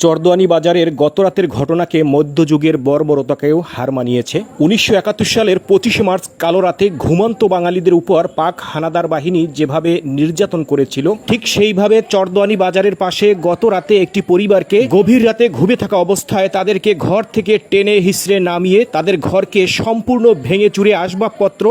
চরদোয়ানী বাজারের গতরাতের ঘটনাকে মধ্যযুগের বর্বরতাকেও হার মানিয়েছে। ১৯৭১ সালের ২৫শে মার্চ কালো রাতে ঘুমন্ত বাঙালিদের উপর পাক হানাদার বাহিনী যেভাবে নির্যাতন করেছিল, ঠিক সেইভাবে চরদোয়ানী বাজারের পাশে গত রাতে একটি পরিবারকে গভীর রাতে ঘুমে থাকা অবস্থায় তাদেরকে ঘর থেকে টেনে হিসড়ে নামিয়ে তাদের ঘরকে সম্পূর্ণ ভেঙে চুরে আসবাবপত্র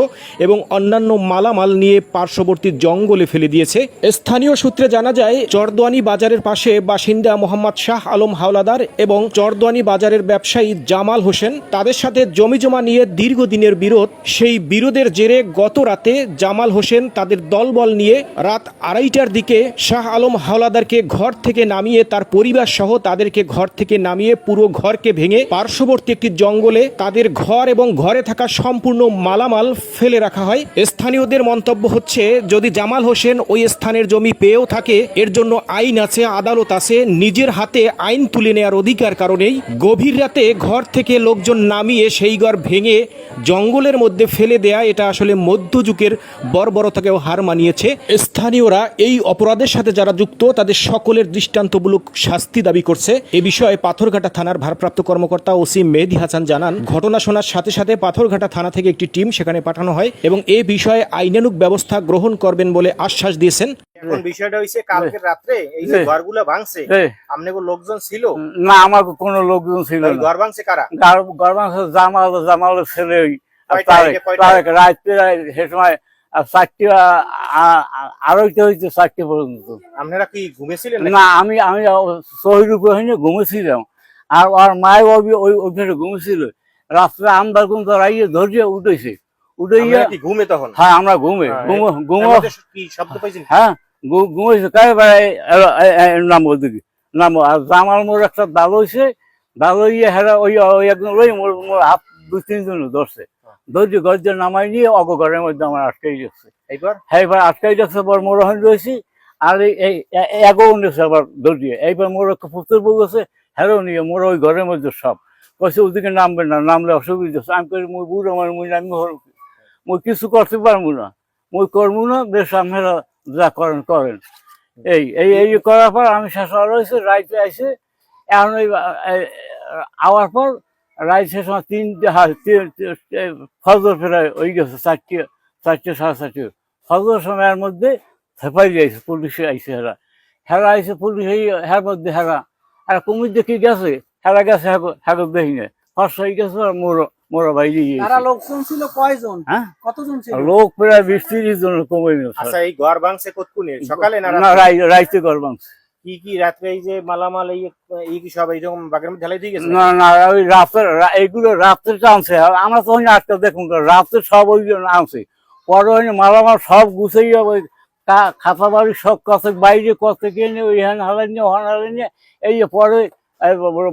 এবং অন্যান্য মালামাল নিয়ে পার্শ্ববর্তী জঙ্গলে ফেলে দিয়েছে। স্থানীয় সূত্রে জানা যায়, চরদোয়ানী বাজারের পাশে বাসিন্দা মোহাম্মদ শাহ আলম হাওলাদার এবং চরদোয়ানী বাজারের ব্যবসায়ী জামাল হোসেন, তাদের সাথে জমিজমা নিয়ে দীর্ঘদিনের বিরোধ। সেই বিরোধের জেরে গত রাতে জামাল হোসেন তাদের দলবল নিয়ে রাত ২:৩০টার দিকে শাহ আলম হাওলাদারকে ঘর থেকে নামিয়ে তার পরিবার সহ তাদেরকে ঘর থেকে নামিয়ে পুরো ঘরকে ভেঙে পার্শ্ববর্তী একটি জঙ্গলে তাদের ঘর এবং ঘরে থাকা সম্পূর্ণ মালামাল ফেলে রাখা হয়। স্থানীয়দের মন্তব্য হচ্ছে, যদি জামাল হোসেন ওই স্থানের জমি পেয়েও থাকে, এর জন্য আইন আছে, আদালত আছে, নিজের হাতে আইন তুলে নেওয়ার অধিকার কারণেই গভীর রাতে ঘর থেকে লোকজন নামিয়ে সেই ঘর ভেঙে জঙ্গলের মধ্যে ফেলে দেয়া, এটা আসলে মধ্যযুগের বর্বরতাকেও হার মানিয়েছে। স্থানীয়রা এই অপরাধের সাথে যারা যুক্ত তাদের সকলের দৃষ্টান্তমূলক শাস্তি দাবি করছে। এ বিষয়ে পাথরঘাটা থানার ভারপ্রাপ্ত কর্মকর্তা ওসি মেহেদী হাসান জানান, ঘটনা শোনার সাথে সাথে পাথরঘাটা থানা থেকে একটি টিম সেখানে পাঠানো হয় এবং এ বিষয়ে আইনানুগ ব্যবস্থা গ্রহণ করবেন বলে আশ্বাস দিয়েছেন। এখন বিষয়টা হইছে, কালকে রাত্রে এই যে ঘরগুলো ভাঙছে, আপনাদের লোকজন ছিল না? আমার কোনো লোকজন ছিল না। ঘর ভাঙছে কারা? ঘর ভাঙছে জামালের ছেলে রাত সে সময় ৪টা ২:৩০ হয়েছে, ৪টা পর্যন্ত। আপনারা কি ঘুমেছিলেন? না, আমি শহীদ উপর হইনি ঘুমেছিলাম, আর ওর মায় ওইখানে ঘুমেছিল। রাত্রে আমরা কিন্তু রাইয়ে ধরিয়ে উঠেছি, উঠে ঘুমে তখন? হ্যাঁ, আমরা ঘুমে কি শব্দ পাইছেন? হ্যাঁ, ঘুমেছি। নাম ওদিকে নামো। আর জামাল মোর একটা দাল হয়েছে, দাল হইয়ে হেরা ওই একজন ওই মোর হাত ২-৩ জন ধরছে, ধৈর্য গর্জে নামাই নিয়ে অগঘরের মধ্যে আমার আটকাই যাচ্ছে। এইবার আটকাই যাচ্ছে, পর মোর ওখানে রয়েছি। আর এই এগোও নিয়েছে আবার ধরিয়ে। এইবার মোর একটা পুতুল বউ আছে, হেরাও নিয়ে মোর ওই ঘরের মধ্যে সব কইছে ওদিকে নামবে না, নামলে অসুবিধা। আমি করি মুই বুড়ো, আমার মুই নামি মুই কিছু করতে পারবো না, মুই করবো না, বেশ আপনারা যা করেন করেন। এই করার পর আমি শেষ হয়েছে, রাইতে আইসে। এখন ওই আওয়ার পর রাইত শেষ সময় ৩টে ফজর ফেরায় ওই গেছে ৪টে ৪:৩০। ফজর সময়ের মধ্যে হেফাই যাইছে, পুলিশে আইসে। হেরা আইসে পুলিশ, হের মধ্যে হেরা কুমির দেখি গেছে, হেরা গেছে হ্যাঁ দেখি না, ফর্স হয়ে গেছে। আর মোরা বাইরে লোকজন ছিল কয়জন? হ্যাঁ, কতজন ছিল? লোক প্রায় ২০-৩০ জন কমে গেছে। আচ্ছা, এই ঘর ভাঙছে কতক্ষণে? সকালে না রাইতে ঘর ভাঙছে? কি রাত্রে এই যে মালামাল এই কি সব এইরকম বাগের মধ্যে ঢালাই দিয়ে গেছে? না, ওই রাতের এইগুলো রাত্রে টানছে। আমরা তো আটটা দেখুন রাত্রে সব ওই আনছে। পরে ওই মালামাল সব গুছাইয়া ওই খাতা বাড়ি সব কাছে বাইরে কত কিনে ওই হ্যান হালাই নিয়ে ওহান হালাই নিয়ে এই পরে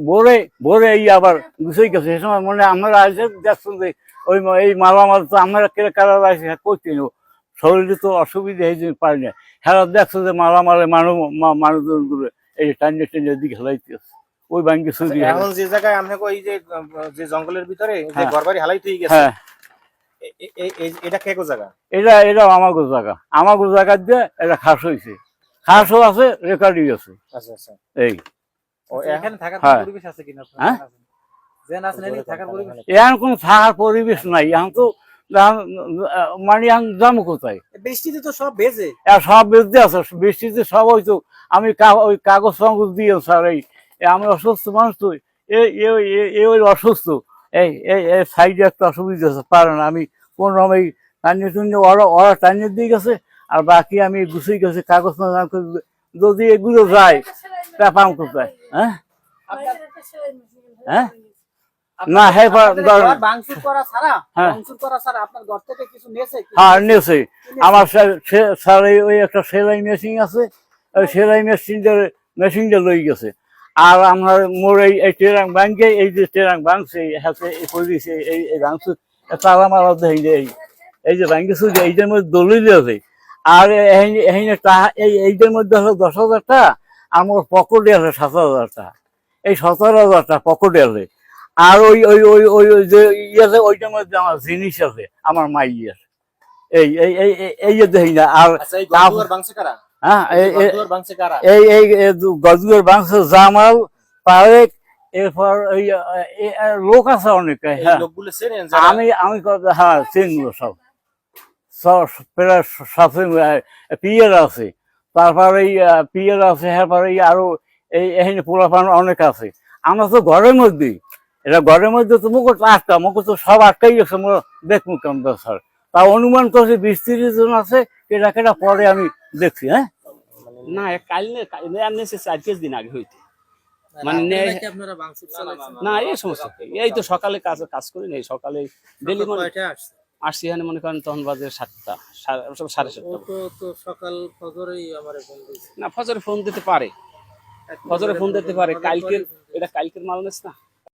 ভোরে এই আবার গুছাই গেছে। সে সময় মনে আমরা আসে দেখছেন যে ওই এই মালামাল তো আমরা কারা আসে করতে নেব, শরীরে তো অসুবিধা এই জন্য পারি না। হেরা দেখছো যে মালামালে মানুষজন গুলো এই টাইনে দিকে হেলাইতে আছে ওই ব্যাংকে। এখন যে জায়গায় আমরা ওই যে জঙ্গলের ভিতরে যে ঘরবাড়ি হালাইতে গেছে, এটা কে জায়গা? এটা আমাগো জায়গা। আমাগো জায়গা দিয়ে এটা খাস হয়েছে, খাসও আছে, রেকর্ডই আছে। আচ্ছা আচ্ছা। এই এখানে থাকার পরিবেশ আছে কিনা? হ্যাঁ, এখন কোন থাকার পরিবেশ নাই। এখন তো মানে যাবো কোথায়? বৃষ্টিতে তো সব ভেজে, সব বেঁচে আছে, বৃষ্টিতে সব হয়তো। আমি ওই কাগজ ফাগজ দিয়ে স্যার, আমি অসুস্থ মানুষ তো, ওই অসুস্থ, এই সাইডে একটা অসুবিধা আছে, পারে না। আমি কোন রকম এই টানিয়ে টুনিয়ে ওরা টানিয়ে দিয়ে গেছে, আর বাকি আমি গুছিয়ে গেছে কাগজ। যদি এগুলো যায় তা পাম কোথায়? হ্যাঁ হ্যাঁ, না হ্যাঁ নিয়েছে। আমার স্যার ওই একটা সেলাই মেশিন আছে, ওই সেলাই মেশিনটা লই গেছে। আর আমার মোর এই ট্রেরাং ব্যাংকে এই যে ট্রেরাং ভাঙছে এই ভাঙছে তারা মারা দেয়। এই যে ব্যাংকে শুধু এইটার মধ্যে দলিল আছে। আর এইটার মধ্যে হলো ১০,০০০ টাকা, আর মোর পকেটে আছে ৭,০০০ টাকা। এই ১৭,০০০ টাকা পকেটে আছে। আর ওই ওই ওই ওই যে আছে ওইটার মধ্যে আমার জিনিস আছে, আমার মাইয়ের। এই যে দেখি না। আর হ্যাঁ, এই গজুয়ের বাংশ জামাল, পারেক, এরপর ওই লোক আছে অনেক। এই হ্যাঁ লোকগুলো চেনেন আমি হ্যাঁ চিনলো সব সব প্রায় সব পিয়ার আছে, তারপর এই পিয়ার আছে, এরপর এই আরো এই এখানে পোলাপান অনেক আছে। আমরা তো ঘরের মধ্যেই, এটা ঘরের মধ্যে তো মুখ আটকা, মুখ তো সব আটকাই গেছে, আমরা দেখবো কেমন স্যার। তা অনুমান করছি 20-30 জন আছে, কেটা কেটা পরে আমি দেখছি। হ্যাঁ না কাল আনছে 4-5 দিন আগে হইতে, মানে আপনারা ভাঙচুর চালাইছেন? না এই সমস্যা এই তো সকালে কাজ করি নাই, সকালে ডেলি মানে কয়টায় আসছে? আসছি এখানে মনে করেন তখন বাজে 7টা 7:30। ও তো সকাল ফজরেই আমারে ফোন দিয়েছে। না ফজরে ফোন দিতে পারে, ফজরে ফোন দিতে পারে, কালকের এটা কালকের মাল নিস না।